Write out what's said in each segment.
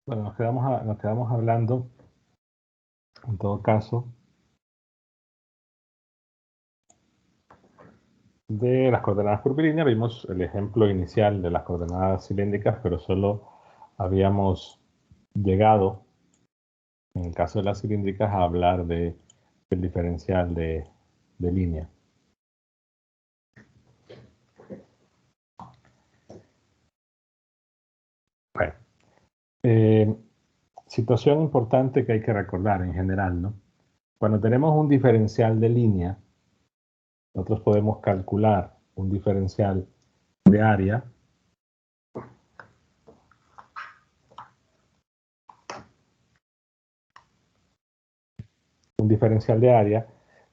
Bueno, nos quedamos hablando, en todo caso, de las coordenadas curvilíneas. Vimos el ejemplo inicial de las coordenadas cilíndricas, pero solo habíamos llegado, en el caso de las cilíndricas, a hablar del diferencial de línea. Bueno, situación importante que hay que recordar en general, ¿no? Cuando tenemos un diferencial de línea, nosotros podemos calcular un diferencial de área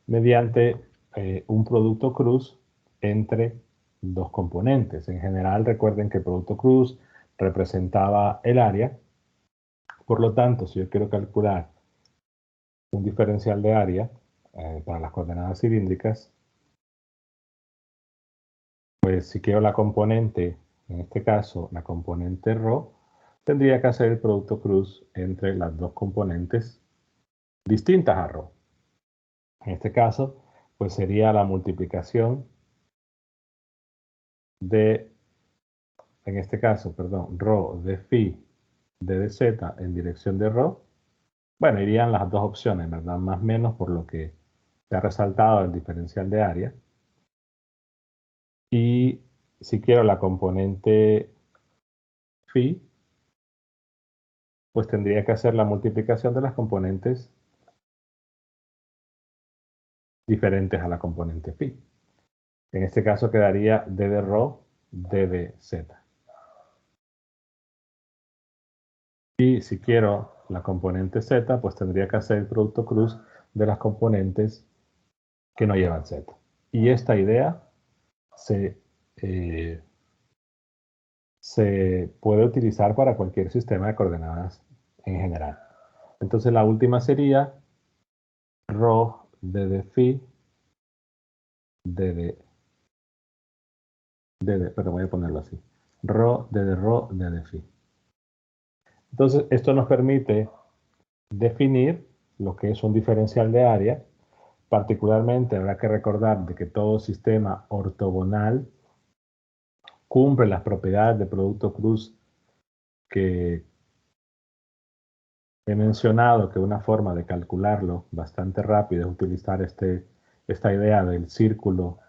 mediante un producto cruz entre dos componentes. En general, recuerden que el producto cruz representaba el área. Por lo tanto, si yo quiero calcular un diferencial de área para las coordenadas cilíndricas, pues si quiero la componente, en este caso la componente ρ, tendría que hacer el producto cruz entre las dos componentes distintas a ρ. En este caso, pues sería la multiplicación de, en este caso, perdón, ρ de phi de dz en dirección de ρ. Bueno, irían las dos opciones, ¿verdad? Más o menos por lo que se ha resaltado el diferencial de área. Y si quiero la componente phi, pues tendría que hacer la multiplicación de las componentes diferentes a la componente phi. En este caso quedaría d de ρ, d de z. Y si quiero la componente z, pues tendría que hacer el producto cruz de las componentes que no llevan z. Y esta idea se puede utilizar para cualquier sistema de coordenadas en general. Entonces la última sería ρ de phi pero voy a ponerlo así. ρ de phi. Entonces esto nos permite definir lo que es un diferencial de área. Particularmente habrá que recordar de que todo sistema ortogonal cumple las propiedades de producto cruz que he mencionado, que una forma de calcularlo bastante rápido es utilizar esta idea del círculo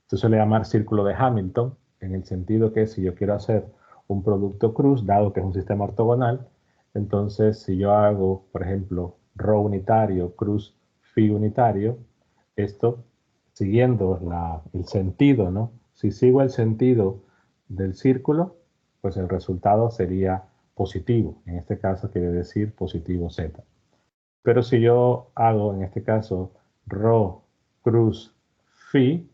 se suele llamar círculo de Hamilton, en el sentido que si yo quiero hacer un producto cruz, dado que es un sistema ortogonal, entonces si yo hago, por ejemplo, ρ unitario, cruz phi unitario, esto siguiendo el sentido, ¿no? Si sigo el sentido del círculo, pues el resultado sería positivo. En este caso quiere decir positivo z. Pero si yo hago, en este caso, ρ cruz phi,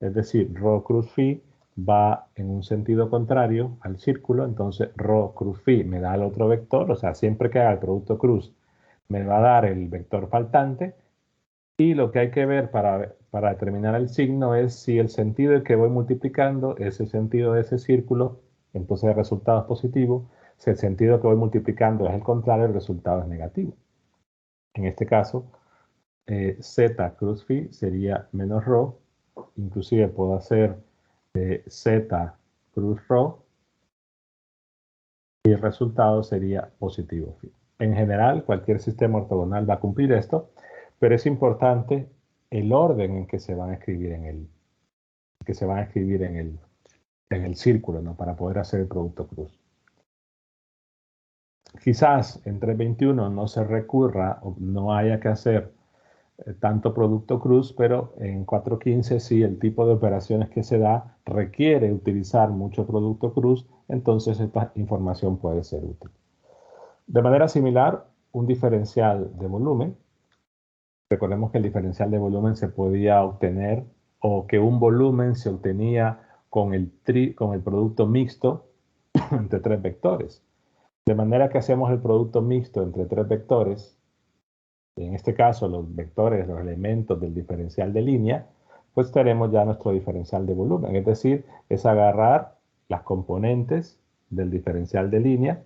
es decir, ρ cruz phi va en un sentido contrario al círculo, entonces ρ cruz phi me da el otro vector, o sea, siempre que haga el producto cruz me va a dar el vector faltante, y lo que hay que ver para determinar el signo es si el sentido que voy multiplicando es el sentido de ese círculo, entonces el resultado es positivo. Si el sentido que voy multiplicando es el contrario, el resultado es negativo. En este caso, z cruz phi sería menos ρ, inclusive puedo hacer z cruz ρ, y el resultado sería positivo phi. En general, cualquier sistema ortogonal va a cumplir esto, pero es importante el orden en que se van a escribir en el círculo, ¿no? Para poder hacer el producto cruz. Quizás en 321 no se recurra o no haya que hacer tanto producto cruz, pero en 415 sí, el tipo de operaciones que se da requiere utilizar mucho producto cruz, entonces esta información puede ser útil. De manera similar, un diferencial de volumen. Recordemos que el diferencial de volumen se podía obtener, o que un volumen se obtenía con el producto mixto entre tres vectores. De manera que hacemos el producto mixto entre tres vectores, en este caso los vectores, los elementos del diferencial de línea, pues tenemos ya nuestro diferencial de volumen. Es decir, es agarrar las componentes del diferencial de línea,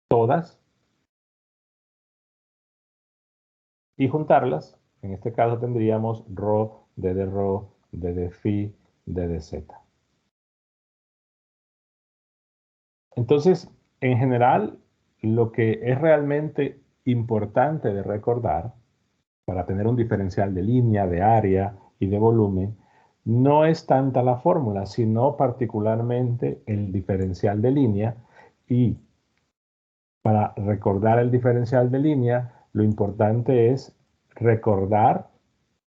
todas, y juntarlas. En este caso tendríamos rho, d de rho, d de phi, d de z. Entonces, en general, lo que es realmente importante de recordar para tener un diferencial de línea, de área y de volumen, no es tanta la fórmula, sino particularmente el diferencial de línea. Y para recordar el diferencial de línea, lo importante es recordar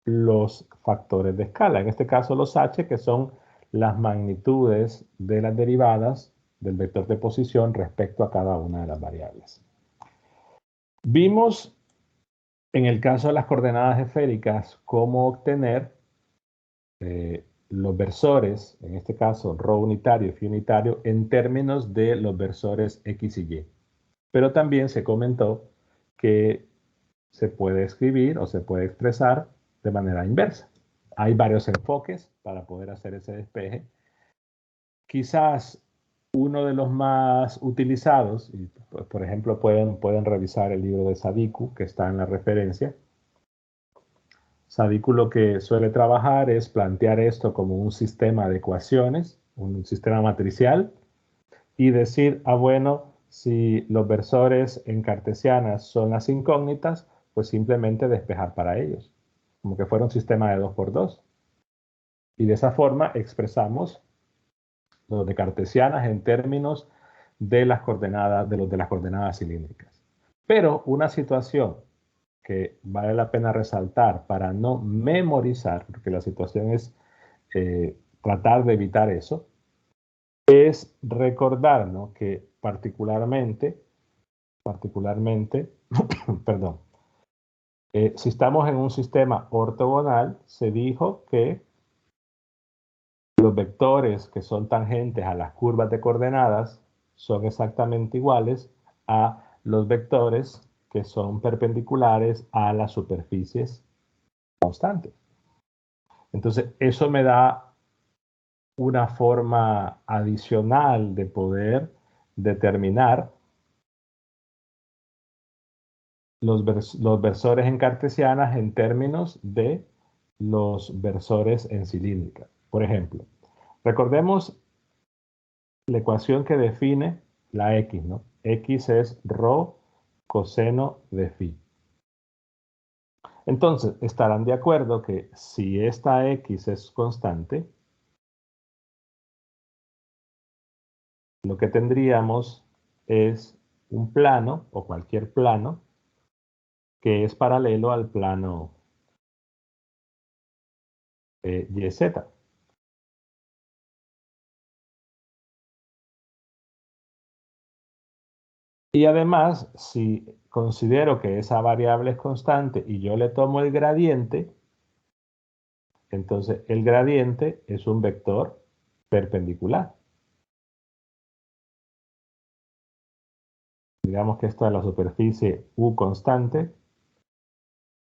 los factores de escala, en este caso los h, que son las magnitudes de las derivadas del vector de posición respecto a cada una de las variables. Vimos en el caso de las coordenadas esféricas cómo obtener los versores, en este caso rho unitario y phi unitario, en términos de los versores x y y. Pero también se comentó que se puede escribir o se puede expresar de manera inversa. Hay varios enfoques para poder hacer ese despeje. Quizás uno de los más utilizados, y por ejemplo pueden revisar el libro de Sadiku, que está en la referencia. Sadiku lo que suele trabajar es plantear esto como un sistema de ecuaciones, un sistema matricial, y decir, bueno, si los versores en cartesianas son las incógnitas, pues simplemente despejar para ellos, como que fuera un sistema de 2 por 2. Y de esa forma expresamos los de cartesianas en términos de las coordenadas, de las coordenadas cilíndricas. Pero una situación que vale la pena resaltar para no memorizar, porque la situación es tratar de evitar eso, es recordar, ¿no?, que particularmente, perdón, si estamos en un sistema ortogonal, se dijo que los vectores que son tangentes a las curvas de coordenadas son exactamente iguales a los vectores que son perpendiculares a las superficies constantes. Entonces, eso me da una forma adicional de poder determinar los versores en cartesianas en términos de los versores en cilíndrica. Por ejemplo, recordemos la ecuación que define la x, ¿no? X es rho coseno de phi. Entonces, estarán de acuerdo que si esta x es constante, lo que tendríamos es un plano o cualquier plano que es paralelo al plano YZ. Y además, si considero que esa variable es constante y yo le tomo el gradiente, entonces el gradiente es un vector perpendicular. Digamos que esta es la superficie U constante,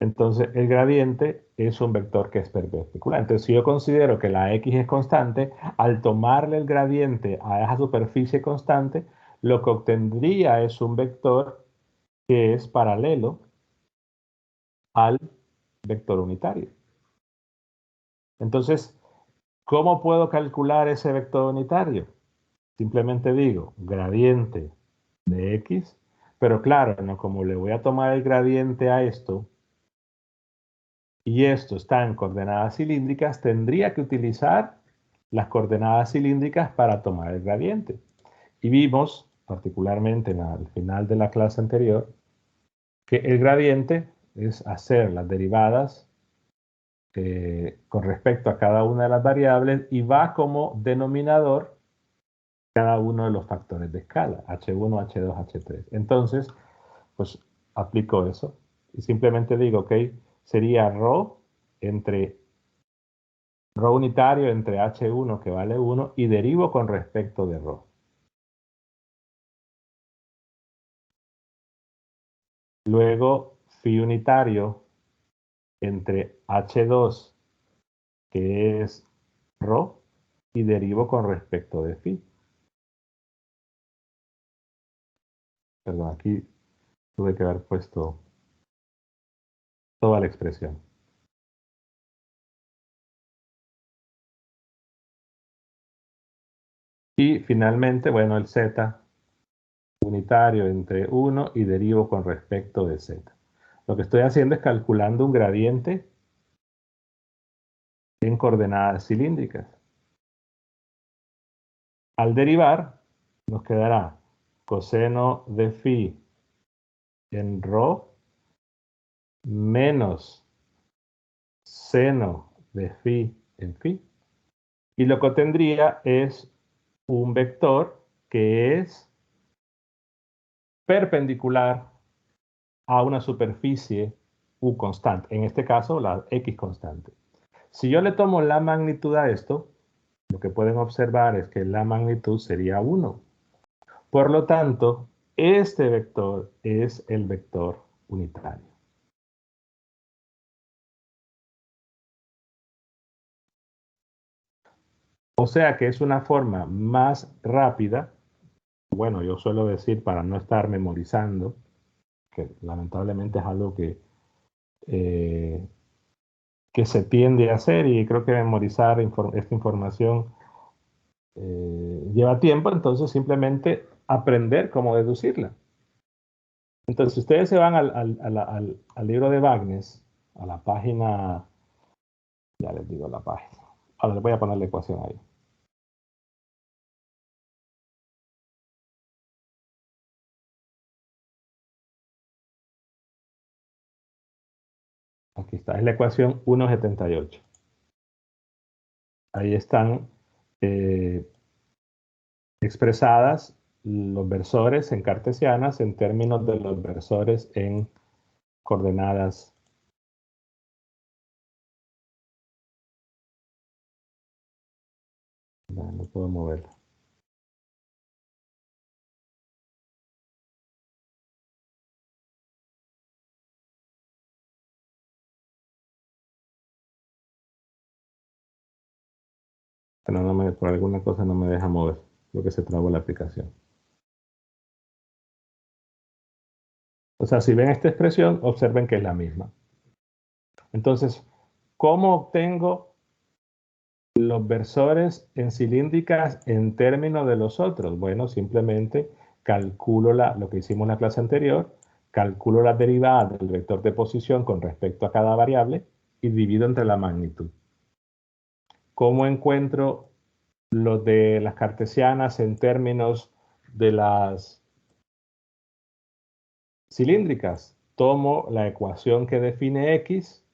entonces el gradiente es un vector que es perpendicular. Entonces, si yo considero que la X es constante, al tomarle el gradiente a esa superficie constante, lo que obtendría es un vector que es paralelo al vector unitario. Entonces, ¿cómo puedo calcular ese vector unitario? Simplemente digo gradiente de X, pero claro, ¿no?, como le voy a tomar el gradiente a esto, y esto está en coordenadas cilíndricas, tendría que utilizar las coordenadas cilíndricas para tomar el gradiente. Y vimos, particularmente al final de la clase anterior, que el gradiente es hacer las derivadas con respecto a cada una de las variables y va como denominador cada uno de los factores de escala, H1, H2, H3. Entonces, pues aplico eso y simplemente digo, ok, sería rho unitario entre H1 que vale 1 y derivo con respecto de rho. Luego, phi unitario entre H2 que es rho y derivo con respecto de phi. Perdón, aquí tuve que haber puesto toda la expresión. Y finalmente, bueno, el z unitario entre 1 y derivo con respecto de z. Lo que estoy haciendo es calculando un gradiente en coordenadas cilíndricas. Al derivar, nos quedará coseno de phi en ρ menos seno de phi en phi. Y lo que tendría es un vector que es perpendicular a una superficie u constante, en este caso la x constante. Si yo le tomo la magnitud a esto, lo que pueden observar es que la magnitud sería 1. Por lo tanto, este vector es el vector unitario. O sea que es una forma más rápida. Bueno, yo suelo decir para no estar memorizando, que lamentablemente es algo eh, que se tiende a hacer y creo que memorizar esta información lleva tiempo, entonces simplemente aprender cómo deducirla. Entonces, si ustedes se van al libro de Bagnes, a la página, ya les digo la página, ahora les voy a poner la ecuación ahí. Aquí está, es la ecuación 1,78. Ahí están expresadas los versores en cartesianas en términos de los versores en coordenadas. No puedo moverlo. Pero por alguna cosa no me deja mover. Creo que se trabó la aplicación. O sea, si ven esta expresión, observen que es la misma. Entonces, ¿cómo obtengo los versores en cilíndricas en términos de los otros? Bueno, simplemente calculo lo que hicimos en la clase anterior, calculo la derivada del vector de posición con respecto a cada variable y divido entre la magnitud. ¿Cómo encuentro los de las cartesianas en términos de las cilíndricas? Tomo la ecuación que define x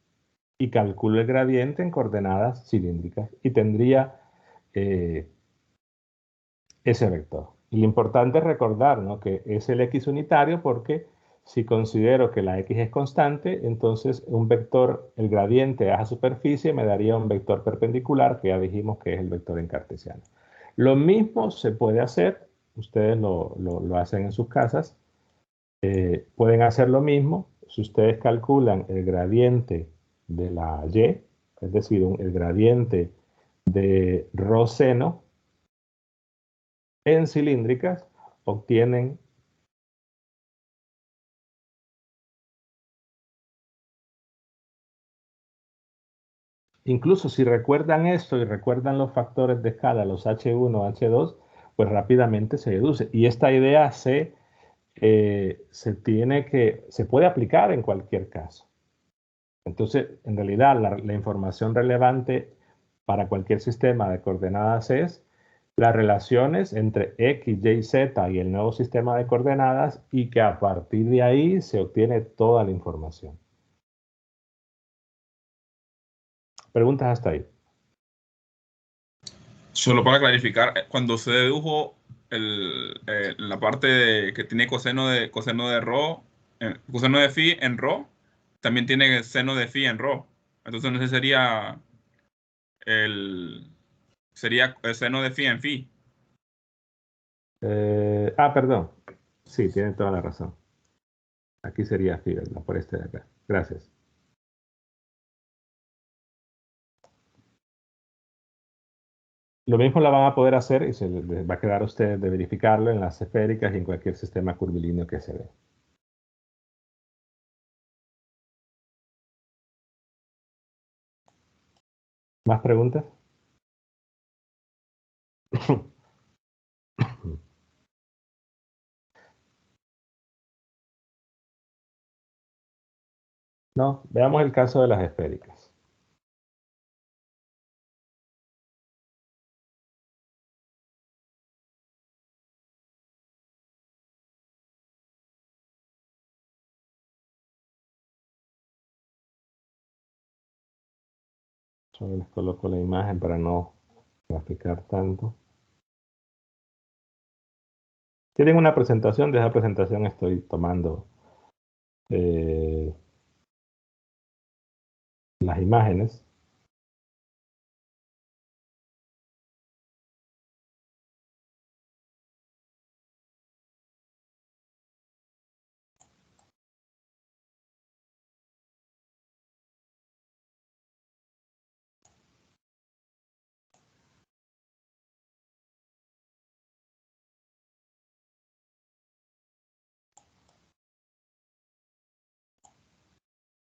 y calculo el gradiente en coordenadas cilíndricas y tendría eh, ese vector. Y lo importante es recordar, ¿no?, que es el x unitario porque si considero que la x es constante, entonces un vector, el gradiente a esa superficie me daría un vector perpendicular que ya dijimos que es el vector en cartesiano. Lo mismo se puede hacer, ustedes lo hacen en sus casas, pueden hacer lo mismo si ustedes calculan el gradiente de la y, es decir, el gradiente de ρ seno en cilíndricas, obtienen incluso si recuerdan esto y recuerdan los factores de escala, los H1, H2, pues rápidamente se deduce. Y esta idea se puede aplicar en cualquier caso. Entonces, en realidad, la información relevante para cualquier sistema de coordenadas es las relaciones entre X, Y, Z y el nuevo sistema de coordenadas y que a partir de ahí se obtiene toda la información. ¿Preguntas hasta ahí? Solo para clarificar, cuando se dedujo la parte que tiene coseno de rho, coseno de phi en rho, también tiene seno de phi en rho. Entonces, ese sería el seno de phi en phi. Perdón. Sí, tienen toda la razón. Aquí sería phi, ¿verdad? Por este de acá. Gracias. Lo mismo la van a poder hacer y se les va a quedar a usted de verificarlo en las esféricas y en cualquier sistema curvilíneo que se dé. ¿Más preguntas? No, veamos el caso de las esféricas. Solo les coloco la imagen para no graficar tanto. Tienen una presentación, de esa presentación estoy tomando las imágenes.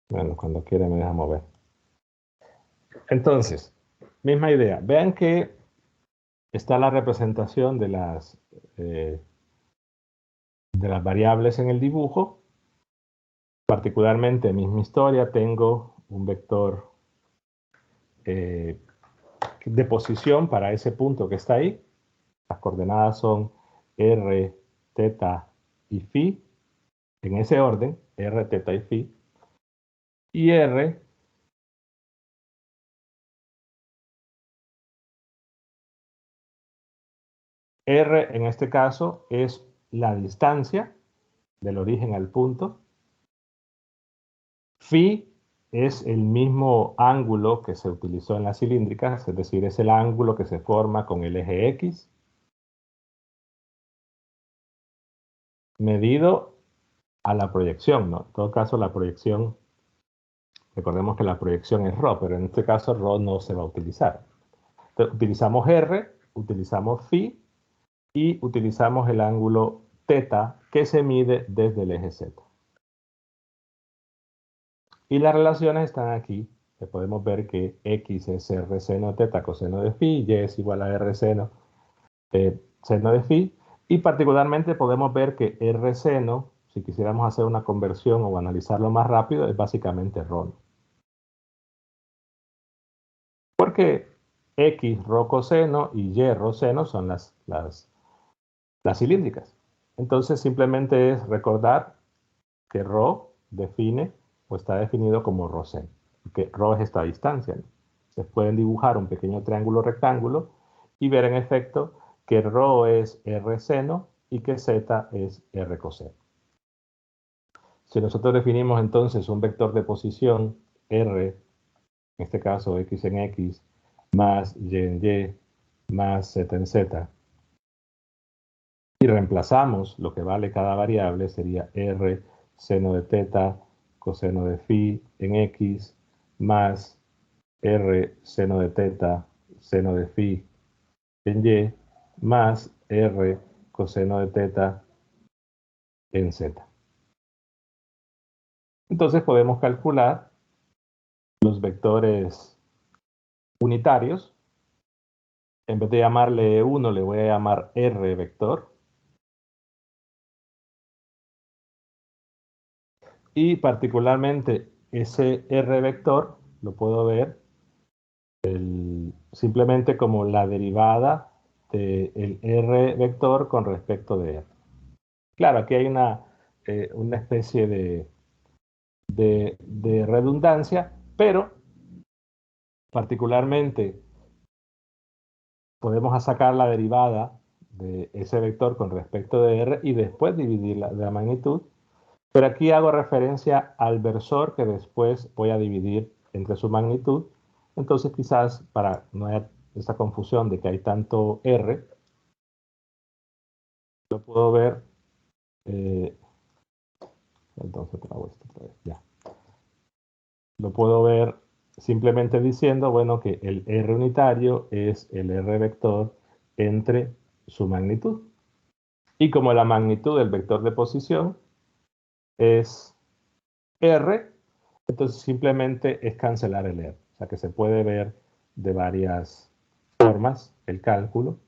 Bueno, cuando quiera me deja mover. Entonces, misma idea. Vean que está la representación de las variables en el dibujo. Particularmente en misma historia tengo un vector de posición para ese punto que está ahí. Las coordenadas son r, θ y φ, en ese orden, r, θ y φ. Y R en este caso es la distancia del origen al punto. Phi es el mismo ángulo que se utilizó en las cilíndricas, es decir, es el ángulo que se forma con el eje X, medido a la proyección, ¿no? En todo caso, la proyección, recordemos que la proyección es ρ, pero en este caso ρ no se va a utilizar. Entonces, utilizamos R, utilizamos Phi y utilizamos el ángulo θ que se mide desde el eje Z. Y las relaciones están aquí. Podemos ver que X es R seno θ coseno de phi, Y es igual a R seno seno de phi. Y particularmente podemos ver que R seno, si quisiéramos hacer una conversión o analizarlo más rápido, es básicamente ρ. Porque X ρ coseno y Y ρ seno son las cilíndricas. Entonces simplemente es recordar que ρ define o está definido como ρ seno, que ρ es esta distancia, ¿no? Se pueden dibujar un pequeño triángulo rectángulo y ver en efecto que ρ es R seno y que Z es R coseno. Si nosotros definimos entonces un vector de posición R, en este caso X en X, más Y en Y, más Z en Z, y reemplazamos lo que vale cada variable, sería R seno de θ coseno de phi en X más R seno de θ seno de phi en Y más R coseno de θ en Z. Entonces podemos calcular los vectores unitarios. En vez de llamarle 1, le voy a llamar R vector. Y particularmente ese R vector lo puedo ver simplemente como la derivada del R vector con respecto de R. Claro, aquí hay una especie de redundancia, pero particularmente podemos sacar la derivada de ese vector con respecto de R y después dividirla de la magnitud. Pero aquí hago referencia al versor que después voy a dividir entre su magnitud. Entonces quizás para no haya esa confusión de que hay tanto R, lo puedo ver, entonces hago esto otra vez, ya. Lo puedo ver simplemente diciendo, bueno, que el R unitario es el R vector entre su magnitud. Y como la magnitud del vector de posición es R, entonces simplemente es cancelar el R. O sea que se puede ver de varias formas el cálculo.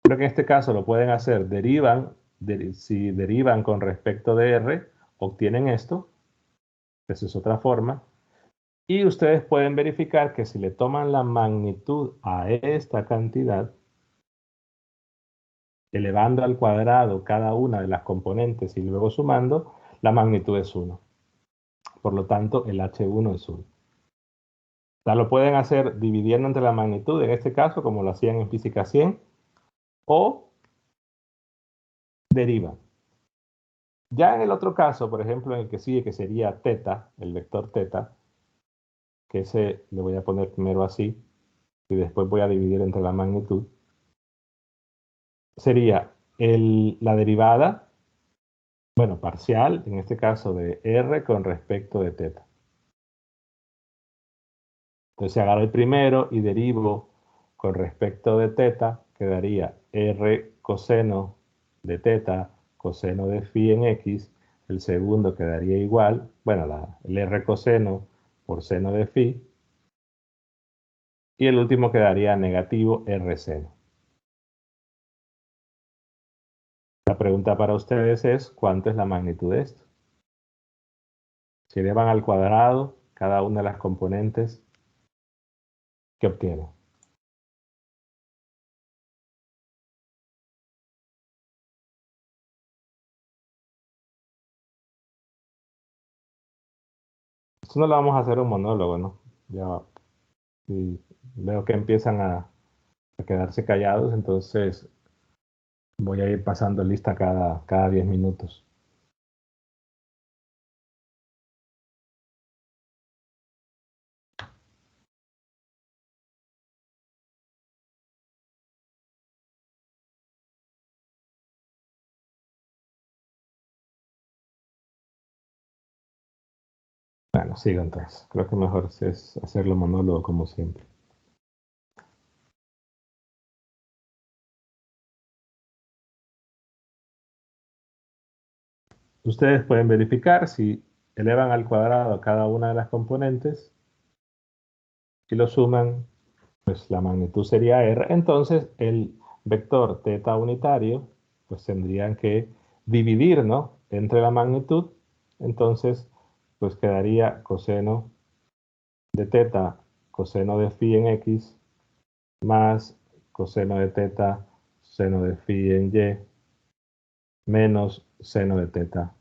Creo que en este caso lo pueden hacer, si derivan con respecto de R, obtienen esto. Esa es otra forma. Y ustedes pueden verificar que si le toman la magnitud a esta cantidad, elevando al cuadrado cada una de las componentes y luego sumando, la magnitud es 1. Por lo tanto, el H1 es 1. O sea, lo pueden hacer dividiendo entre la magnitud, en este caso, como lo hacían en física 100, o derivan. Ya en el otro caso, por ejemplo, en el que sigue, que sería teta, el vector teta, que ese le voy a poner primero así, y después voy a dividir entre la magnitud, sería la derivada, bueno, parcial, en este caso de R con respecto de teta. Entonces, si agarro el primero y derivo con respecto de teta, quedaría R coseno de teta coseno de phi en X. El segundo quedaría igual, bueno, el R coseno por seno de phi. Y el último quedaría negativo R seno. La pregunta para ustedes es, ¿cuánto es la magnitud de esto? Si elevan al cuadrado cada una de las componentes, ¿qué obtienen? Esto no lo vamos a hacer un monólogo, ¿no? Ya y veo que empiezan a quedarse callados, entonces voy a ir pasando lista cada 10 minutos. Bueno, sigo entonces. Creo que mejor es hacerlo monólogo como siempre. Ustedes pueden verificar si elevan al cuadrado cada una de las componentes y lo suman, pues la magnitud sería R. Entonces el vector teta unitario, pues tendrían que dividir, ¿no?, entre la magnitud. Entonces, pues quedaría coseno de teta coseno de phi en X más coseno de teta seno de phi en Y menos seno de teta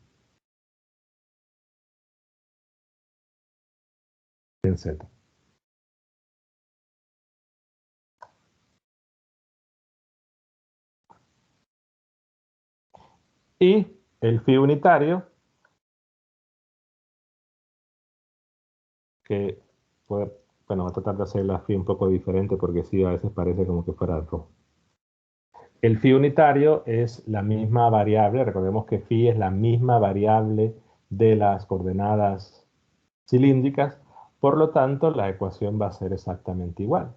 en Z. Y el phi unitario, que puede, bueno, voy a tratar de hacer la phi un poco diferente porque sí, a veces parece como que fuera rojo. El phi unitario es la misma variable, recordemos que phi es la misma variable de las coordenadas cilíndricas, por lo tanto la ecuación va a ser exactamente igual.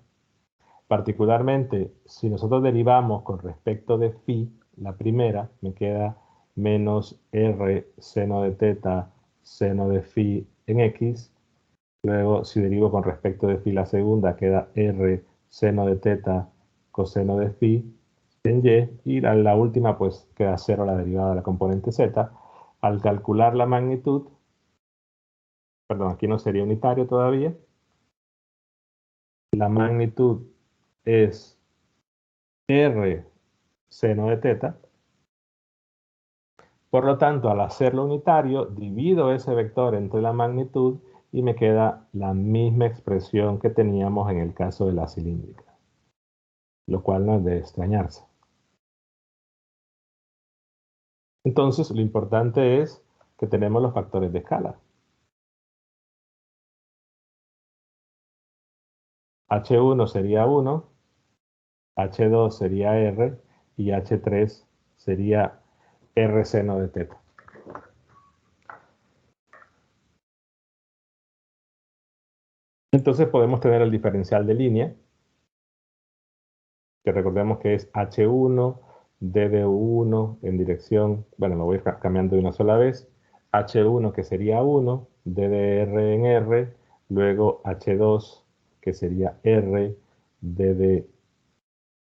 Particularmente, si nosotros derivamos con respecto de phi, la primera, me queda menos r seno de teta seno de phi en x. Luego, si derivo con respecto de phi la segunda, queda r seno de teta coseno de phi en y. Y la última, pues queda 0 la derivada de la componente z. Al calcular la magnitud, perdón, aquí no sería unitario todavía, la magnitud es r seno de teta. Por lo tanto, al hacerlo unitario, divido ese vector entre la magnitud y me queda la misma expresión que teníamos en el caso de la cilíndrica, lo cual no es de extrañarse. Entonces, lo importante es que tenemos los factores de escala. H1 sería 1, H2 sería R y H3 sería R seno de teta. Entonces podemos tener el diferencial de línea, que recordemos que es H1, DD1 en dirección, bueno, lo voy cambiando de una sola vez, H1 que sería 1, DDR en R, luego H2 que sería R, DD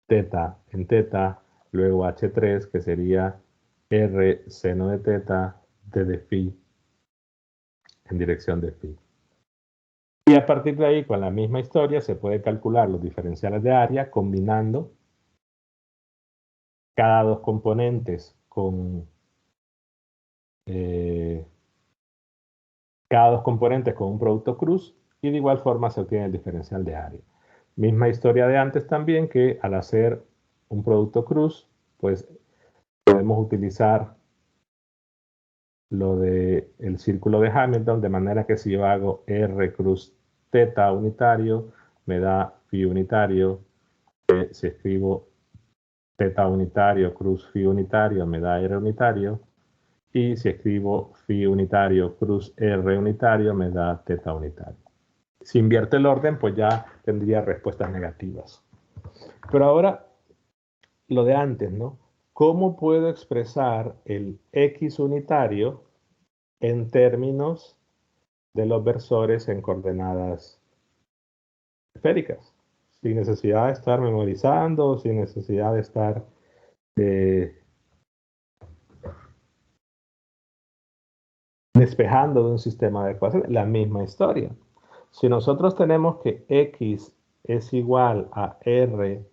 teta en teta, luego H3 que sería R seno de teta, DD phi en dirección de phi. Y a partir de ahí, con la misma historia, se puede calcular los diferenciales de área combinando cada dos componentes con un producto cruz y de igual forma se obtiene el diferencial de área. Misma historia de antes también, que al hacer un producto cruz, pues podemos utilizar lo del círculo de Hamilton, de manera que si yo hago R cruz teta unitario, me da phi unitario. Si escribo teta unitario cruz phi unitario, me da R unitario. Y si escribo phi unitario cruz R unitario, me da teta unitario. Si invierto el orden, pues ya tendría respuestas negativas. Pero ahora, lo de antes, ¿no? ¿Cómo puedo expresar el X unitario en términos de los versores en coordenadas esféricas? Sin necesidad de estar memorizando, sin necesidad de estar despejando de un sistema de ecuaciones, la misma historia. Si nosotros tenemos que X es igual a R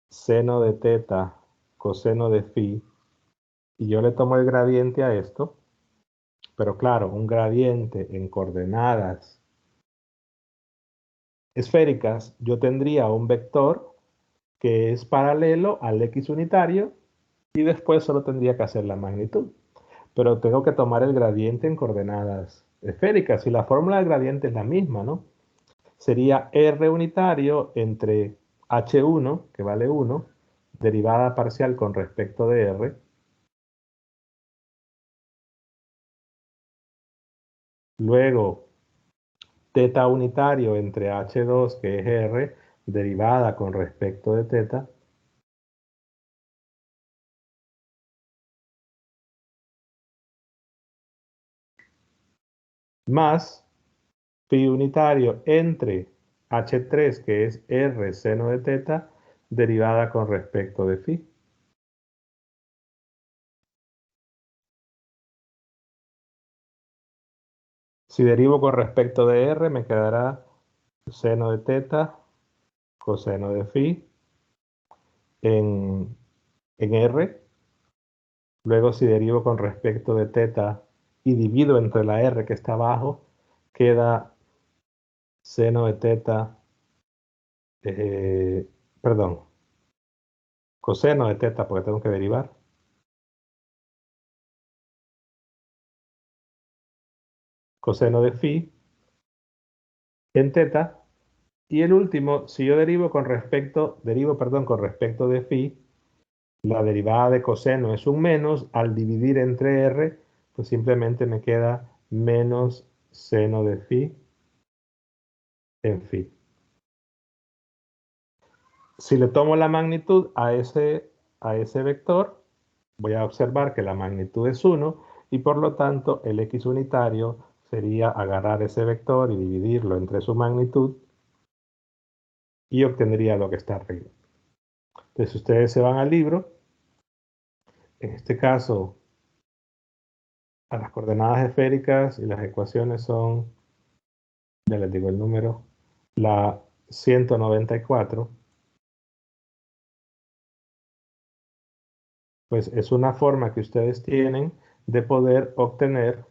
seno de teta coseno de phi, y yo le tomo el gradiente a esto, pero claro, un gradiente en coordenadas esféricas, yo tendría un vector que es paralelo al X unitario y después solo tendría que hacer la magnitud. Pero tengo que tomar el gradiente en coordenadas esféricas y la fórmula del gradiente es la misma, ¿no? Sería R unitario entre H1, que vale 1, derivada parcial con respecto de R, luego teta unitario entre H2, que es R, derivada con respecto de teta, más phi unitario entre H3, que es R seno de teta, derivada con respecto de phi. Si derivo con respecto de R, me quedará seno de teta coseno de phi en R. Luego, si derivo con respecto de teta y divido entre la R que está abajo, queda seno de teta, perdón, coseno de teta, porque tengo que derivar. Coseno de phi en teta. Y el último, si yo derivo con respecto de phi, la derivada de coseno es un menos, al dividir entre R, pues simplemente me queda menos seno de phi en phi. Si le tomo la magnitud a ese vector, voy a observar que la magnitud es 1 y por lo tanto el X unitario sería agarrar ese vector y dividirlo entre su magnitud y obtendría lo que está arriba. Entonces ustedes se van al libro, en este caso a las coordenadas esféricas y las ecuaciones son, ya les digo el número, la 194, pues es una forma que ustedes tienen de poder obtener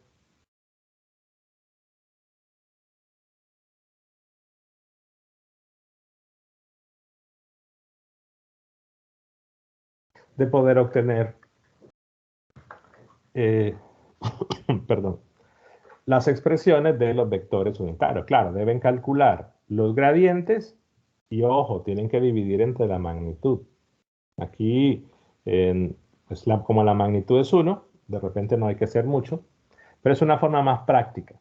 eh, perdón, las expresiones de los vectores unitarios. Claro, deben calcular los gradientes y, ojo, tienen que dividir entre la magnitud. Aquí, pues como la magnitud es 1, de repente no hay que hacer mucho, pero es una forma más práctica,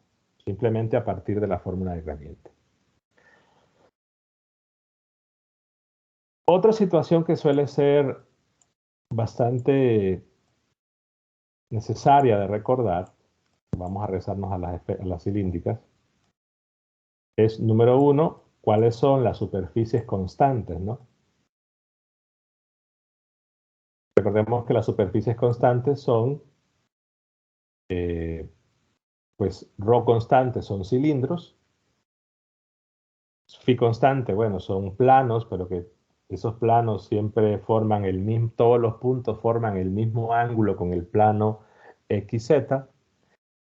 simplemente a partir de la fórmula de gradiente. Otra situación que suele ser bastante necesaria de recordar, vamos a regresarnos a las cilíndricas, es número 1, cuáles son las superficies constantes, ¿no? Recordemos que las superficies constantes son, pues, ρ constante son cilindros, phi constante, bueno, son planos, pero que esos planos siempre forman el mismo, todos los puntos forman el mismo ángulo con el plano XZ.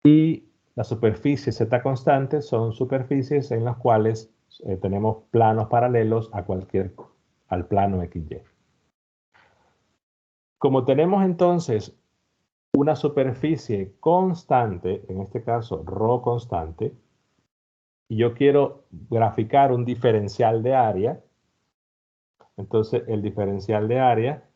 Y las superficies Z constantes son superficies en las cuales tenemos planos paralelos al plano XY. Como tenemos entonces una superficie constante, en este caso ρ constante, y yo quiero graficar un diferencial de área, entonces el diferencial de área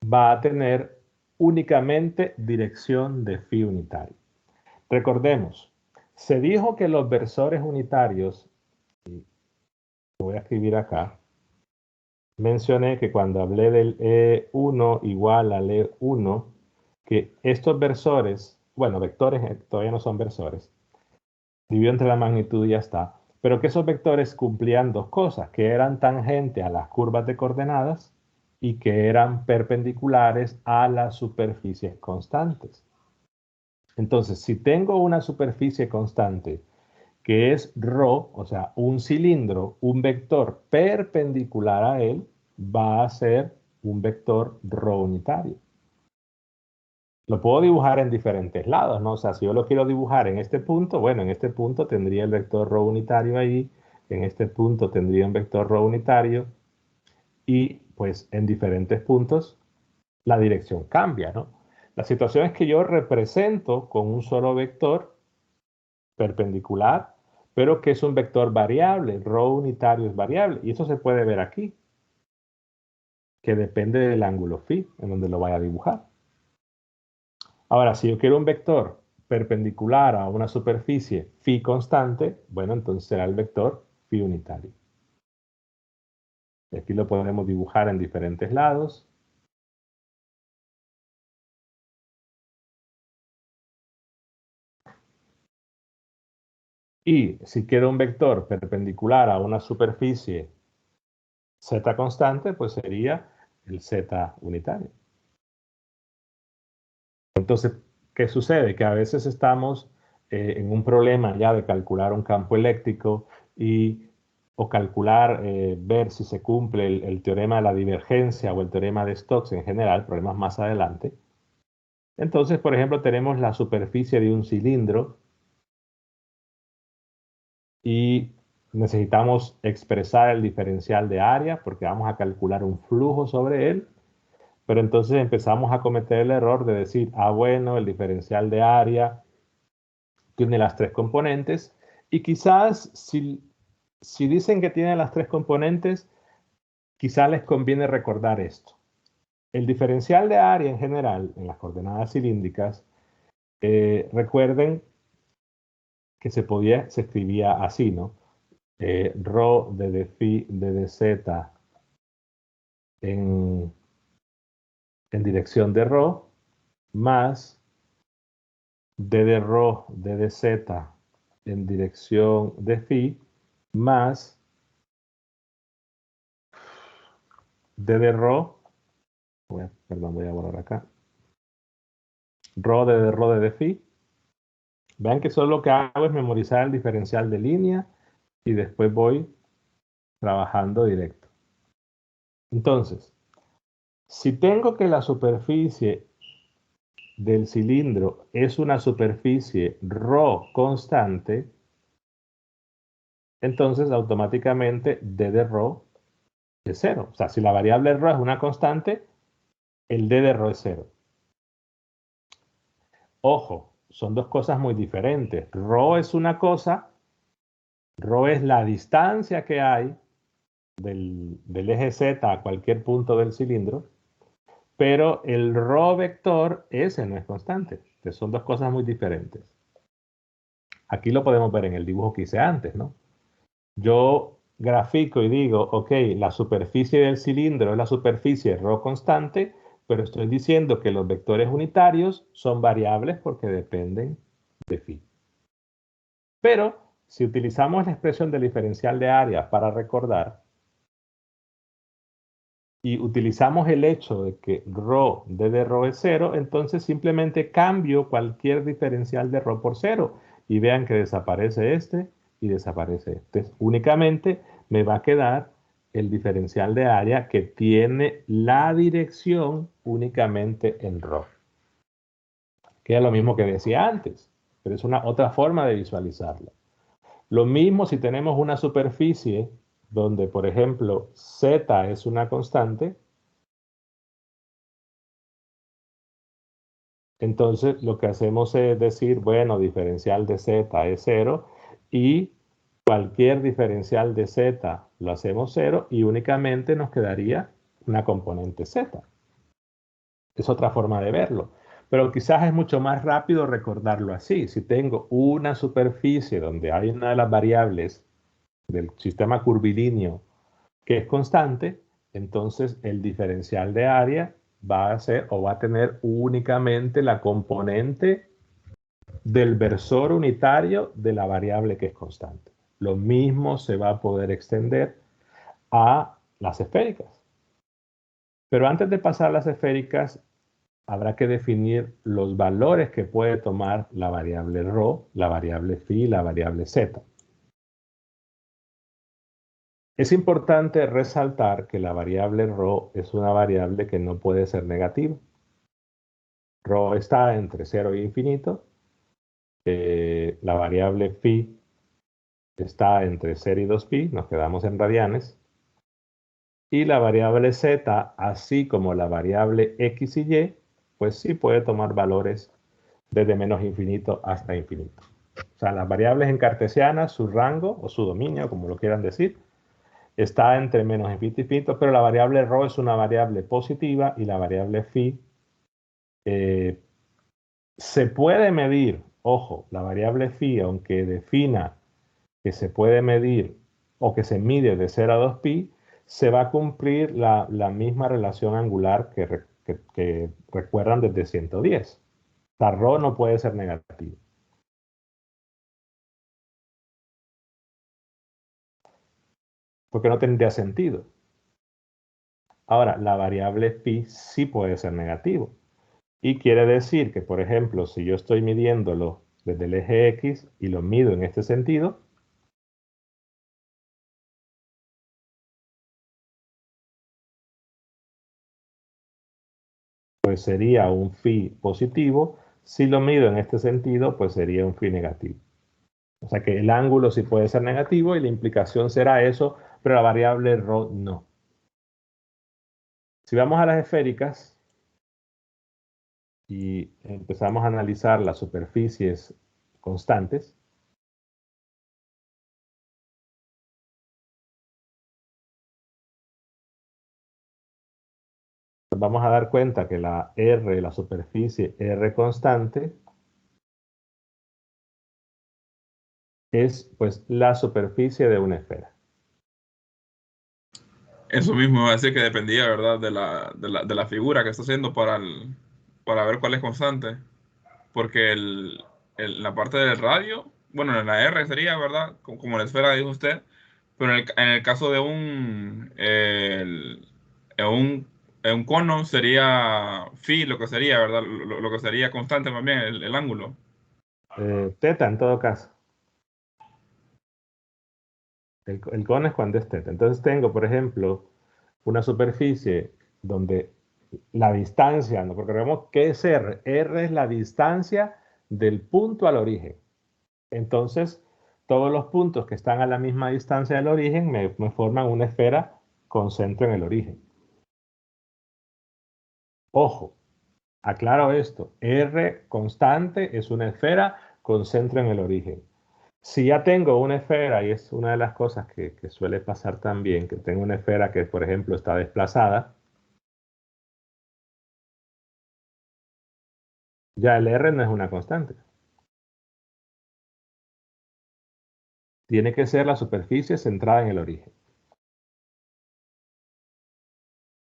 va a tener únicamente dirección de phi unitario. Recordemos, se dijo que los versores unitarios, lo voy a escribir acá, mencioné que cuando hablé del E1 igual al E1, que estos versores, bueno, vectores todavía no son versores, dividido entre la magnitud y ya está, pero que esos vectores cumplían dos cosas, que eran tangentes a las curvas de coordenadas y que eran perpendiculares a las superficies constantes. Entonces, si tengo una superficie constante que es ρ, o sea, un cilindro, un vector perpendicular a él, va a ser un vector ρ unitario. Lo puedo dibujar en diferentes lados, ¿no? O sea, si yo lo quiero dibujar en este punto, bueno, en este punto tendría el vector ρ unitario ahí, en este punto tendría un vector ρ unitario, y pues en diferentes puntos la dirección cambia, ¿no? La situación es que yo represento con un solo vector perpendicular, pero que es un vector variable, ρ unitario es variable, y eso se puede ver aquí, que depende del ángulo phi en donde lo vaya a dibujar. Ahora, si yo quiero un vector perpendicular a una superficie phi constante, bueno, entonces será el vector phi unitario. Aquí lo podemos dibujar en diferentes lados. Y si quiero un vector perpendicular a una superficie z constante, pues sería el z unitario. Entonces, ¿qué sucede? Que a veces estamos en un problema ya de calcular un campo eléctrico o calcular, ver si se cumple el teorema de la divergencia o el teorema de Stokes en general, problemas más adelante. Entonces, por ejemplo, tenemos la superficie de un cilindro y necesitamos expresar el diferencial de área porque vamos a calcular un flujo sobre él. Pero entonces empezamos a cometer el error de decir, ah, bueno, el diferencial de área tiene las tres componentes. Y quizás si dicen que tiene las tres componentes, quizás les conviene recordar esto. El diferencial de área en general, en las coordenadas cilíndricas, recuerden que se escribía así, ¿no? Rho de phi de dz en dirección de ρ más d de ρ d de z en dirección de phi más d de ρ, perdón, voy a borrar acá, ρ de phi. Vean que solo lo que hago es memorizar el diferencial de línea y después voy trabajando directo. Entonces, si tengo que la superficie del cilindro es una superficie ρ constante, entonces automáticamente d de ρ es 0. O sea, si la variable ρ es una constante, el d de ρ es 0. Ojo, son dos cosas muy diferentes. Ρ es una cosa, ρ es la distancia que hay del eje Z a cualquier punto del cilindro, pero el ρ vector, ese no es constante. Entonces son dos cosas muy diferentes. Aquí lo podemos ver en el dibujo que hice antes, ¿no? Yo grafico y digo, ok, la superficie del cilindro es la superficie ρ constante, pero estoy diciendo que los vectores unitarios son variables porque dependen de phi. Pero si utilizamos la expresión del diferencial de área para recordar, y utilizamos el hecho de que d de ρ es cero, entonces simplemente cambio cualquier diferencial de ρ por cero. Y vean que desaparece este y desaparece este. Únicamente me va a quedar el diferencial de área que tiene la dirección únicamente en ρ. Que es lo mismo que decía antes, pero es una otra forma de visualizarlo. Lo mismo si tenemos una superficie donde, por ejemplo, z es una constante. Entonces, lo que hacemos es decir, bueno, diferencial de z es cero y cualquier diferencial de z lo hacemos cero y únicamente nos quedaría una componente z. Es otra forma de verlo. Pero quizás es mucho más rápido recordarlo así. Si tengo una superficie donde hay una de las variables del sistema curvilíneo que es constante, entonces el diferencial de área va a ser o va a tener únicamente la componente del versor unitario de la variable que es constante. Lo mismo se va a poder extender a las esféricas. Pero antes de pasar a las esféricas, habrá que definir los valores que puede tomar la variable ρ, la variable φ y la variable z. Es importante resaltar que la variable ρ es una variable que no puede ser negativa. ρ está entre 0 y infinito. La variable φ está entre 0 y 2π, nos quedamos en radianes. Y la variable z, así como la variable x y y, pues sí puede tomar valores desde menos infinito hasta infinito. O sea, las variables en cartesiana, su rango o su dominio, como lo quieran decir, está entre menos infinito y infinito, pero la variable ρ es una variable positiva y la variable φ se puede medir, ojo, la variable φ, aunque defina que se puede medir o que se mide de 0 a 2π, se va a cumplir la misma relación angular que recuerdan desde 110. La ρ no puede ser negativo. Porque no tendría sentido. Ahora, la variable π sí puede ser negativo. Y quiere decir que, por ejemplo, si yo estoy midiéndolo desde el eje X y lo mido en este sentido, pues sería un phi positivo. Si lo mido en este sentido, pues sería un phi negativo. O sea que el ángulo sí puede ser negativo y la implicación será eso, pero la variable ρ no. Si vamos a las esféricas y empezamos a analizar las superficies constantes, nos vamos a dar cuenta que la R, la superficie R constante, es pues la superficie de una esfera. Eso mismo iba a decir que dependía, ¿verdad? De la figura que está haciendo para ver cuál es constante. Porque la parte del radio, bueno, en la R sería, ¿verdad? Como la esfera dijo usted, pero en el caso de en un, en un cono sería phi, lo que sería, ¿verdad? Lo que sería constante más bien, el ángulo. Teta en todo caso. El cono es cuando es teta. Entonces tengo, por ejemplo, una superficie donde la distancia, ¿no? Porque vemos que es R. R es la distancia del punto al origen. Entonces, todos los puntos que están a la misma distancia del origen me forman una esfera con centro en el origen. Ojo, aclaro esto. R constante es una esfera con centro en el origen. Si ya tengo una esfera, y es una de las cosas que suele pasar también, que tengo una esfera que, por ejemplo, está desplazada, ya el R no es una constante. tiene que ser la superficie centrada en el origen.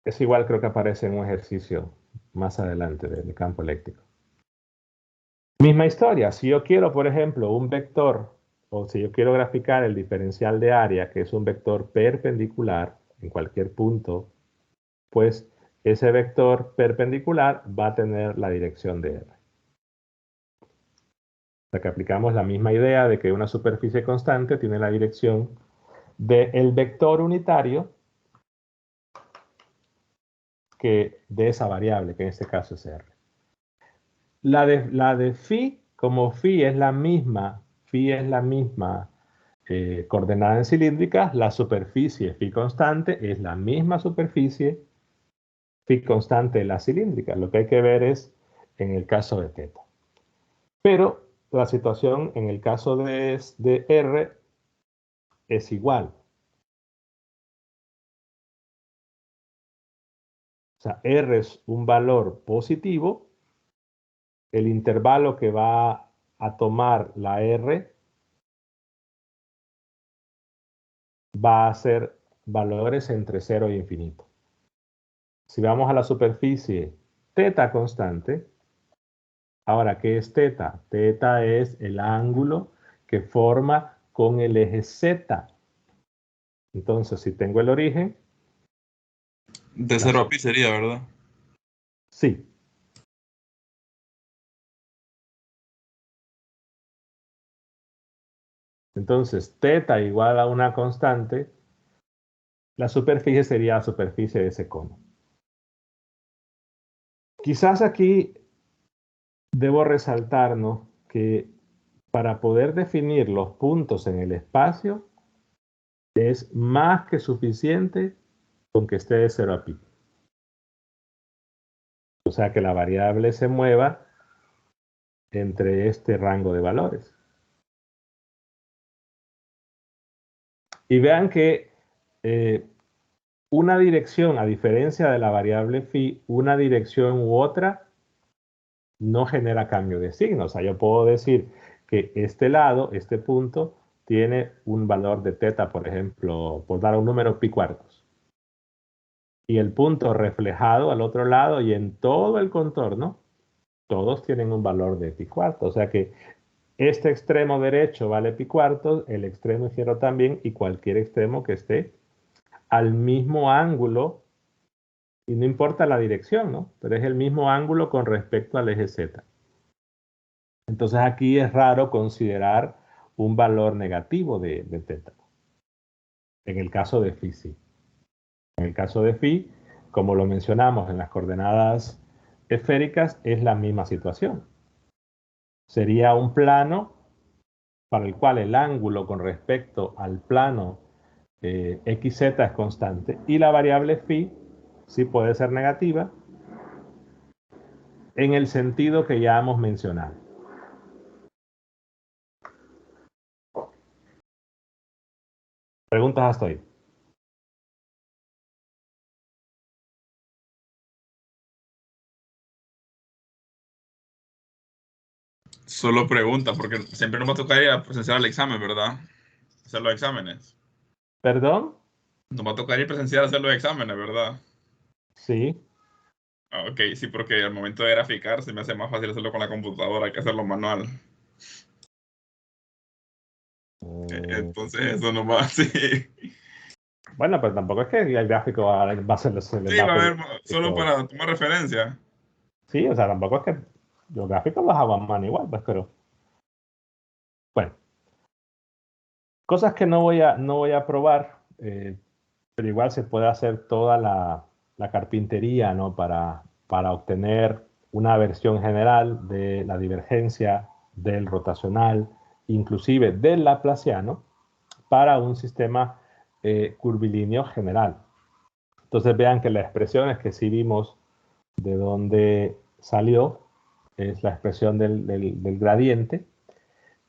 Es igual, creo que aparece en un ejercicio más adelante del campo eléctrico. Misma historia, si yo quiero, por ejemplo, un vector, o si yo quiero graficar el diferencial de área, que es un vector perpendicular en cualquier punto, pues ese vector perpendicular va a tener la dirección de R. O sea que aplicamos la misma idea de que una superficie constante tiene la dirección del vector unitario que de esa variable, que en este caso es R. La de phi, como phi es la misma coordenada en cilíndricas, la superficie phi constante es la misma superficie phi constante de la cilíndrica. Lo que hay que ver es en el caso de θ. Pero la situación en el caso de R es igual. O sea, R es un valor positivo. El intervalo que va a tomar la R va a ser valores entre 0 e infinito. Si vamos a la superficie θ constante, ahora, ¿qué es θ? θ es el ángulo que forma con el eje Z. Entonces, si tengo el origen... De 0 a pi sería, ¿verdad? Sí. Entonces, θ igual a una constante, la superficie sería la superficie de ese cono. Quizás aquí debo resaltarnos que para poder definir los puntos en el espacio es más que suficiente con que esté de 0 a pi. O sea que la variable se mueva entre este rango de valores. Y vean que una dirección, a diferencia de la variable phi, una dirección u otra no genera cambio de signo. O sea, yo puedo decir que este lado, este punto, tiene un valor de θ, por ejemplo, por dar un número, pi cuartos. Y el punto reflejado al otro lado y en todo el contorno, todos tienen un valor de pi cuartos. O sea que este extremo derecho vale pi cuartos, el extremo izquierdo también, y cualquier extremo que esté al mismo ángulo, y no importa la dirección, ¿no? Pero es el mismo ángulo con respecto al eje Z. Entonces aquí es raro considerar un valor negativo de θ. En el caso de phi, sí. En el caso de phi, como lo mencionamos en las coordenadas esféricas, es la misma situación. Sería un plano para el cual el ángulo con respecto al plano xz es constante y la variable phi sí puede ser negativa en el sentido que ya hemos mencionado. Preguntas hasta ahí. Solo pregunta, porque siempre nos va a tocar ir a presenciar el examen, ¿verdad? Hacer los exámenes. ¿Perdón? Nos va a tocar ir presenciar a hacer los exámenes, ¿verdad? Sí. Ah, ok, sí, porque al momento de graficar se me hace más fácil hacerlo con la computadora que hacerlo manual. Entonces, eso nomás, sí. Bueno, pero tampoco es que el gráfico va a ser, se les Sí, va a va a pedir. haber solo para tomar referencia. Sí, o sea, tampoco es que los gráficos los hago a mano igual, pues, pero bueno. Cosas que no voy a probar, pero igual se puede hacer toda la carpintería, ¿no? Para obtener una versión general de la divergencia, del rotacional, inclusive del laplaciano, para un sistema curvilíneo general. Entonces vean que las expresiones que sí vimos de dónde salió es la expresión del gradiente.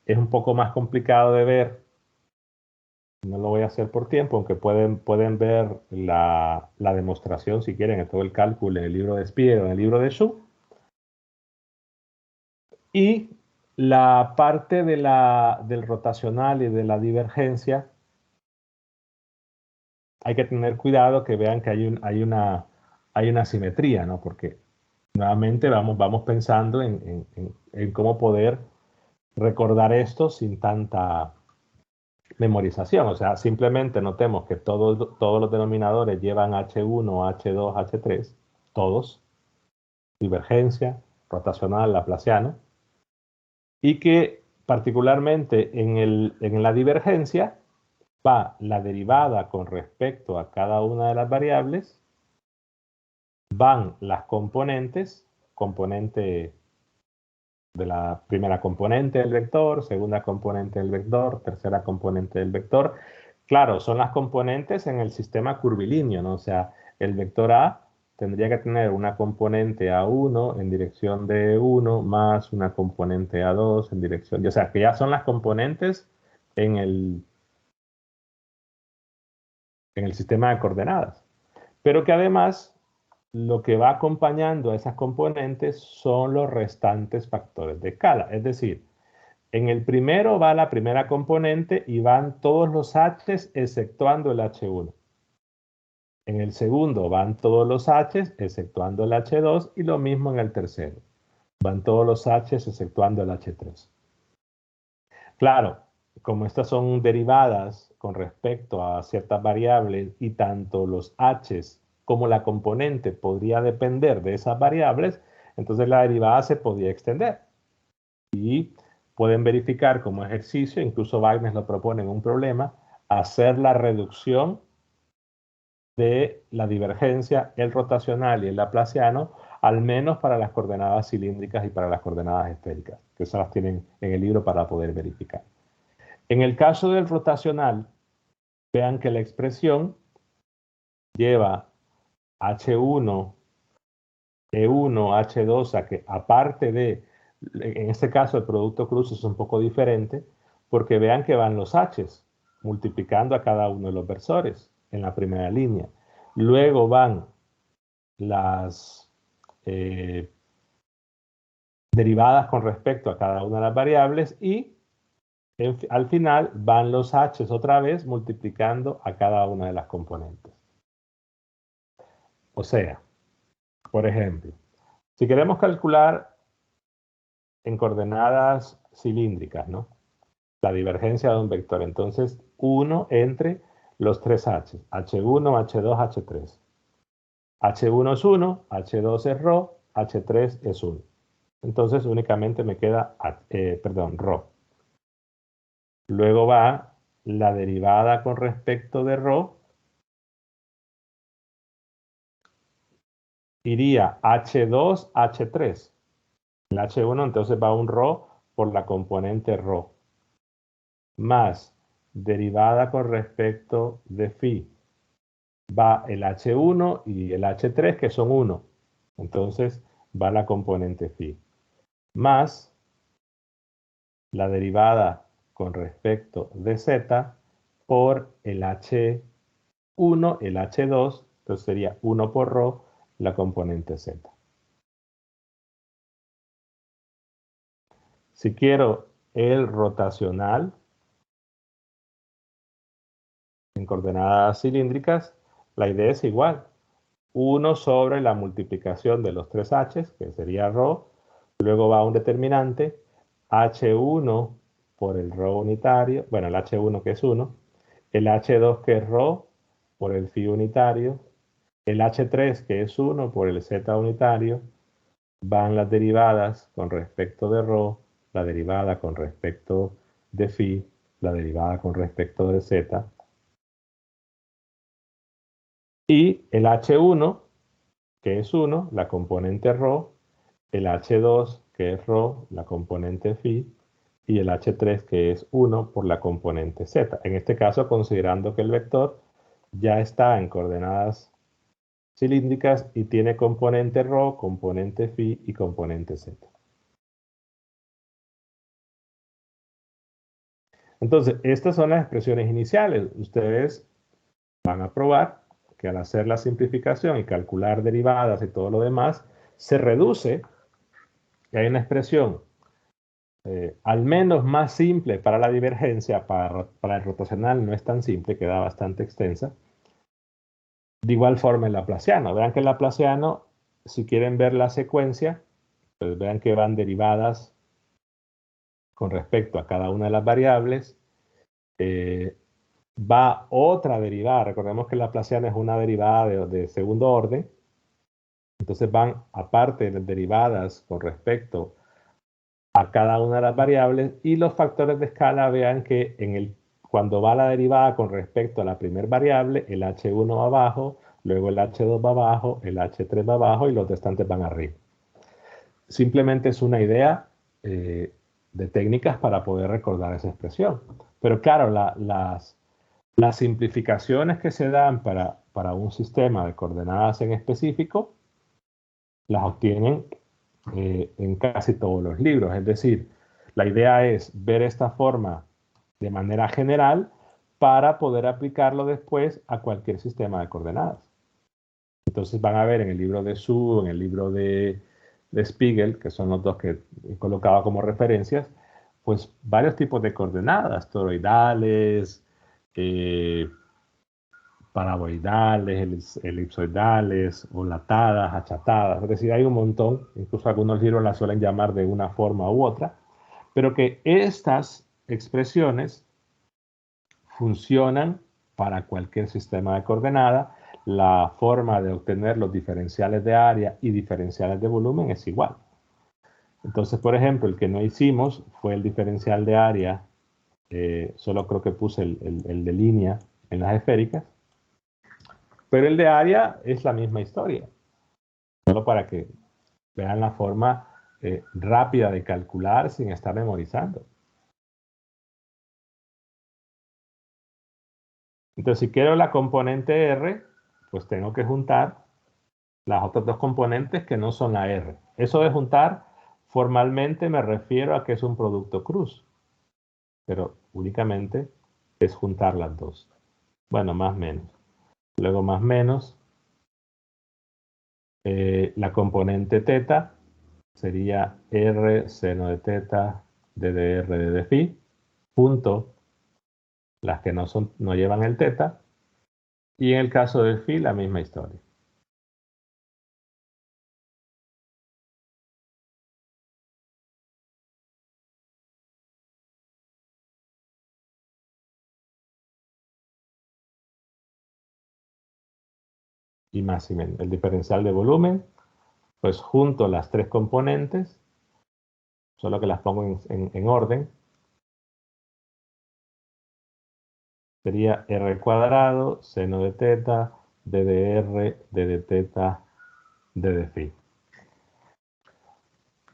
Es un poco más complicado de ver, no lo voy a hacer por tiempo, aunque pueden ver la demostración si quieren, en todo el cálculo en el libro de Spiegel o en el libro de Xu. Y La parte del rotacional y de la divergencia, hay que tener cuidado que vean que hay una simetría, ¿no? Porque nuevamente vamos pensando en cómo poder recordar esto sin tanta memorización. O sea, simplemente notemos que todos los denominadores llevan H1, H2, H3, todos, divergencia, rotacional, laplaciano, y que particularmente en la divergencia va la derivada con respecto a cada una de las variables, van las componentes, componente de la primera componente del vector, segunda componente del vector, tercera componente del vector. Claro, son las componentes en el sistema curvilíneo, ¿no? O sea, el vector A tendría que tener una componente A1 en dirección de 1 más una componente A2 en dirección de... O sea, que ya son las componentes en el sistema de coordenadas. Pero que además lo que va acompañando a esas componentes son los restantes factores de escala. Es decir, en el primero va la primera componente y van todos los h's exceptuando el h1. En el segundo van todos los h's exceptuando el h2 y lo mismo en el tercero. Van todos los h's exceptuando el h3. Claro, como estas son derivadas con respecto a ciertas variables y tanto los h's como la componente podría depender de esas variables, entonces la derivada se podía extender. Y pueden verificar como ejercicio, incluso Wagner lo propone en un problema, hacer la reducción de la divergencia, el rotacional y el laplaciano, al menos para las coordenadas cilíndricas y para las coordenadas esféricas, que esas las tienen en el libro para poder verificar. En el caso del rotacional, vean que la expresión lleva H1, E1, H2, a que aparte de, en este caso el producto cruz es un poco diferente, porque vean que van los H's, multiplicando a cada uno de los versores en la primera línea. Luego van las derivadas con respecto a cada una de las variables y al final van los h's otra vez multiplicando a cada una de las componentes. O sea, por ejemplo, si queremos calcular en coordenadas cilíndricas, ¿no? La divergencia de un vector, entonces 1 entre los tres h's, h1, h2, h3. h1 es 1, h2 es ρ, h3 es 1. Entonces únicamente me queda, ρ. Luego va la derivada con respecto de ρ, iría H2, H3. El H1 entonces va un ρ por la componente ρ, más derivada con respecto de phi. Va el H1 y el H3 que son 1. Entonces va la componente phi. Más la derivada con respecto de z por el H1, el H2, entonces sería 1 por ρ, la componente z. Si quiero el rotacional en coordenadas cilíndricas, la idea es igual. 1 sobre la multiplicación de los tres h's, que sería ρ, luego va un determinante, h1 por el ρ unitario, bueno, el h1 que es 1, el h2 que es ρ por el phi unitario, el h3 que es 1 por el z unitario, van las derivadas con respecto de ρ, la derivada con respecto de phi, la derivada con respecto de z, y el h1, que es 1, la componente ρ, el h2, que es ρ, la componente phi, y el h3, que es 1 por la componente z. En este caso, considerando que el vector ya está en coordenadas cilíndricas y tiene componente ρ, componente phi y componente z. Entonces, estas son las expresiones iniciales. Ustedes van a probar que al hacer la simplificación y calcular derivadas y todo lo demás, se reduce y hay una expresión al menos más simple para la divergencia, para el rotacional no es tan simple, queda bastante extensa. De igual forma el laplaciano. Vean que el laplaciano, si quieren ver la secuencia, pues vean que van derivadas con respecto a cada una de las variables. Va otra derivada. Recordemos que el laplaciano es una derivada de segundo orden. Entonces van, aparte de derivadas con respecto a cada una de las variables, y los factores de escala, vean que cuando va la derivada con respecto a la primera variable, el h1 va abajo, luego el h2 va abajo, el h3 va abajo y los restantes van arriba. Simplemente es una idea de técnicas para poder recordar esa expresión. Pero claro, las simplificaciones que se dan para un sistema de coordenadas en específico las obtienen en casi todos los libros. Es decir, la idea es ver esta forma de manera general para poder aplicarlo después a cualquier sistema de coordenadas. Entonces van a ver en el libro de Su, en el libro de Spiegel, que son los dos que he colocado como referencias, pues varios tipos de coordenadas, toroidales, paraboidales, elipsoidales, olatadas, achatadas. Es decir, hay un montón, incluso algunos libros las suelen llamar de una forma u otra, pero que estas expresiones funcionan para cualquier sistema de coordenada. La forma de obtener los diferenciales de área y diferenciales de volumen es igual. Entonces, por ejemplo, el que no hicimos fue el diferencial de área, solo creo que puse el de línea en las esféricas, pero el de área es la misma historia, solo para que vean la forma rápida de calcular sin estar memorizando. Entonces, si quiero la componente R, pues tengo que juntar las otras dos componentes que no son la R. Eso de juntar, formalmente me refiero a que es un producto cruz, pero únicamente es juntar las dos. Bueno, más menos. Luego más menos, la componente teta sería R seno de teta ddr de phi, punto las que no llevan el teta, y en el caso del phi la misma historia. Y más y menos. El diferencial de volumen, pues junto las tres componentes, solo que las pongo en orden, sería r cuadrado, seno de teta, ddr, dd teta, dd phi.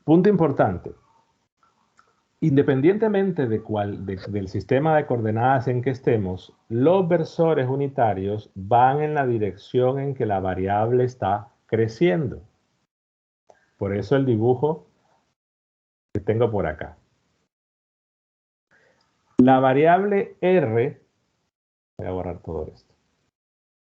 Punto importante. Independientemente del sistema de coordenadas en que estemos, los versores unitarios van en la dirección en que la variable está creciendo. Por eso el dibujo que tengo por acá. La variable R, voy a borrar todo esto.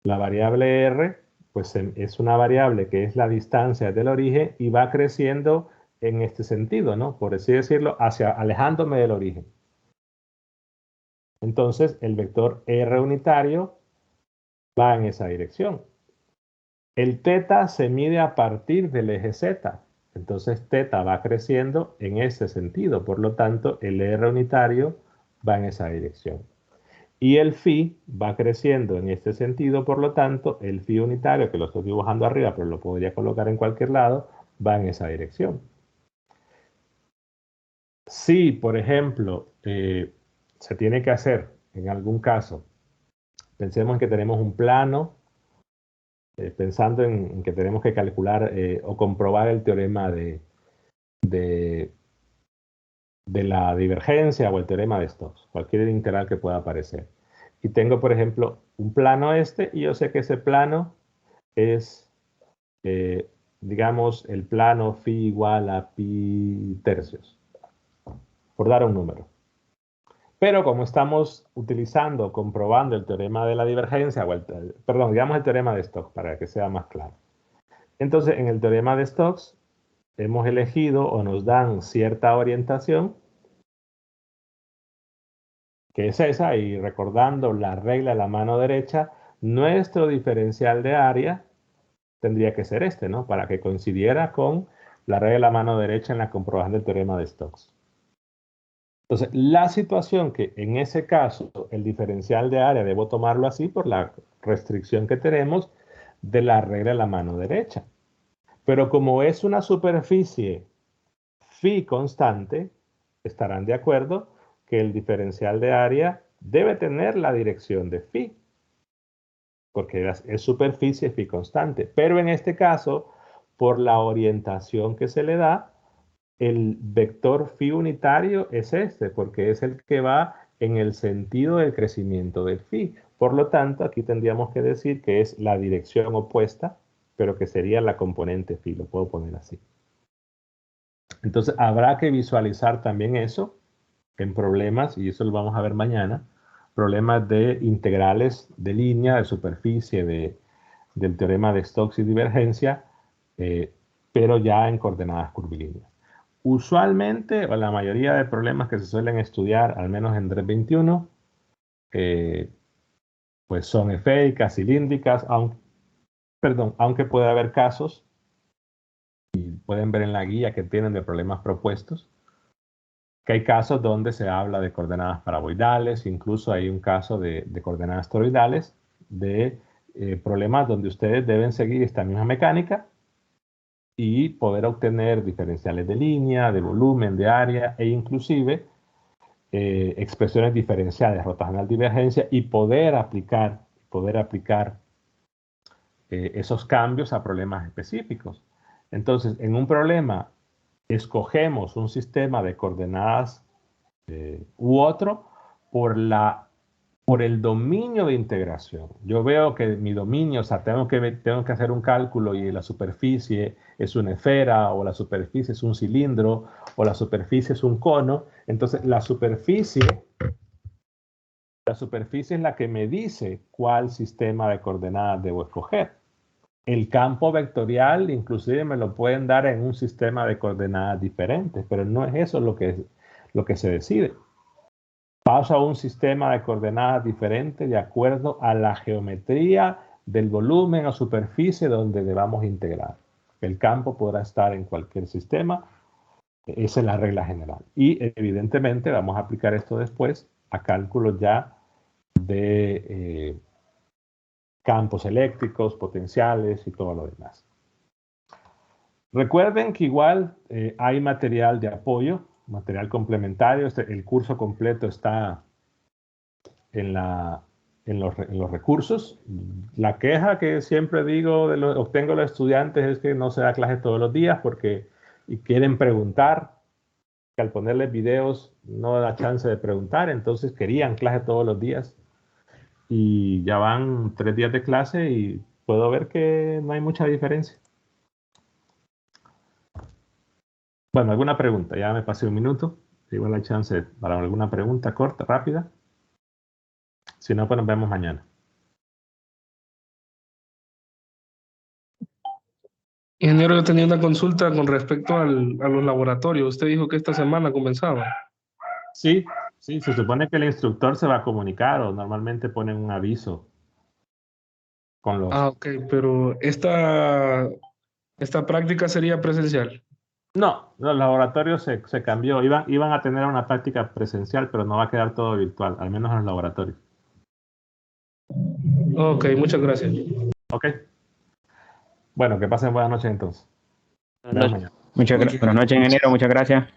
La variable R, pues es una variable que es la distancia del origen y va creciendo en este sentido, ¿no? Por así decirlo, alejándome del origen. Entonces, el vector R unitario va en esa dirección. El teta se mide a partir del eje Z. Entonces, teta va creciendo en ese sentido. Por lo tanto, el R unitario va en esa dirección. Y el phi va creciendo en este sentido. Por lo tanto, el phi unitario, que lo estoy dibujando arriba, pero lo podría colocar en cualquier lado, va en esa dirección. Si, por ejemplo, se tiene que hacer en algún caso, pensemos en que tenemos un plano, pensando en que tenemos que calcular o comprobar el teorema de la divergencia o el teorema de Stokes, cualquier integral que pueda aparecer. Y tengo, por ejemplo, un plano y yo sé que ese plano es, digamos, el plano phi igual a pi tercios, por dar un número. Pero como estamos utilizando, comprobando el teorema de la divergencia, perdón, digamos el teorema de Stokes para que sea más claro. Entonces, en el teorema de Stokes hemos elegido o nos dan cierta orientación que es esa, y recordando la regla de la mano derecha, nuestro diferencial de área tendría que ser este, ¿no? Para que coincidiera con la regla de la mano derecha en la comprobación del teorema de Stokes. Entonces, la situación que en ese caso el diferencial de área debo tomarlo así por la restricción que tenemos de la regla de la mano derecha. Pero como es una superficie phi constante, estarán de acuerdo que el diferencial de área debe tener la dirección de phi, porque es superficie phi constante. Pero en este caso, por la orientación que se le da, el vector phi unitario es este, porque es el que va en el sentido del crecimiento del phi. Por lo tanto, aquí tendríamos que decir que es la dirección opuesta, pero que sería la componente phi, lo puedo poner así. Entonces, habrá que visualizar también eso en problemas, y eso lo vamos a ver mañana, problemas de integrales de línea, de superficie, del teorema de Stokes y divergencia, pero ya en coordenadas curvilíneas. Usualmente, o la mayoría de problemas que se suelen estudiar, al menos en 321, pues son esféricas, cilíndricas, aunque puede haber casos, y pueden ver en la guía que tienen de problemas propuestos, que hay casos donde se habla de coordenadas paraboloidales, incluso hay un caso de coordenadas toroidales, de problemas donde ustedes deben seguir esta misma mecánica y poder obtener diferenciales de línea, de volumen, de área e inclusive expresiones diferenciales, rotacional divergencia y poder aplicar esos cambios a problemas específicos. Entonces, en un problema escogemos un sistema de coordenadas u otro por el dominio de integración. Yo veo que mi dominio, o sea, tengo que hacer un cálculo y la superficie es una esfera, o la superficie es un cilindro, o la superficie es un cono. Entonces, la superficie es la que me dice cuál sistema de coordenadas debo escoger. El campo vectorial inclusive me lo pueden dar en un sistema de coordenadas diferentes, pero no es eso lo que se decide. Paso a un sistema de coordenadas diferente de acuerdo a la geometría del volumen o superficie donde debamos integrar. El campo podrá estar en cualquier sistema. Esa es la regla general. Y evidentemente vamos a aplicar esto después a cálculos ya de campos eléctricos, potenciales y todo lo demás. Recuerden que igual hay material de apoyo, material complementario. El curso completo está en los recursos. La queja que siempre digo, obtengo de los estudiantes, es que no se da clase todos los días porque quieren preguntar, que al ponerles videos no da chance de preguntar, entonces querían clase todos los días. Y ya van 3 días de clase y puedo ver que no hay mucha diferencia. Bueno, ¿alguna pregunta? Ya me pasé un minuto. Igual hay chance para alguna pregunta corta, rápida. Si no, pues nos vemos mañana. Ingeniero, yo tenía una consulta con respecto a los laboratorios. Usted dijo que esta semana comenzaba. Sí, se supone que el instructor se va a comunicar o normalmente ponen un aviso con los... Ah, ok, pero esta práctica sería presencial. No, los laboratorios se cambió. Iban a tener una práctica presencial, pero no va a quedar todo virtual, al menos en los laboratorios. Ok, muchas gracias. Ok. Bueno, que pasen buenas noches entonces. Buenas noches, ingeniero. Muchas gracias.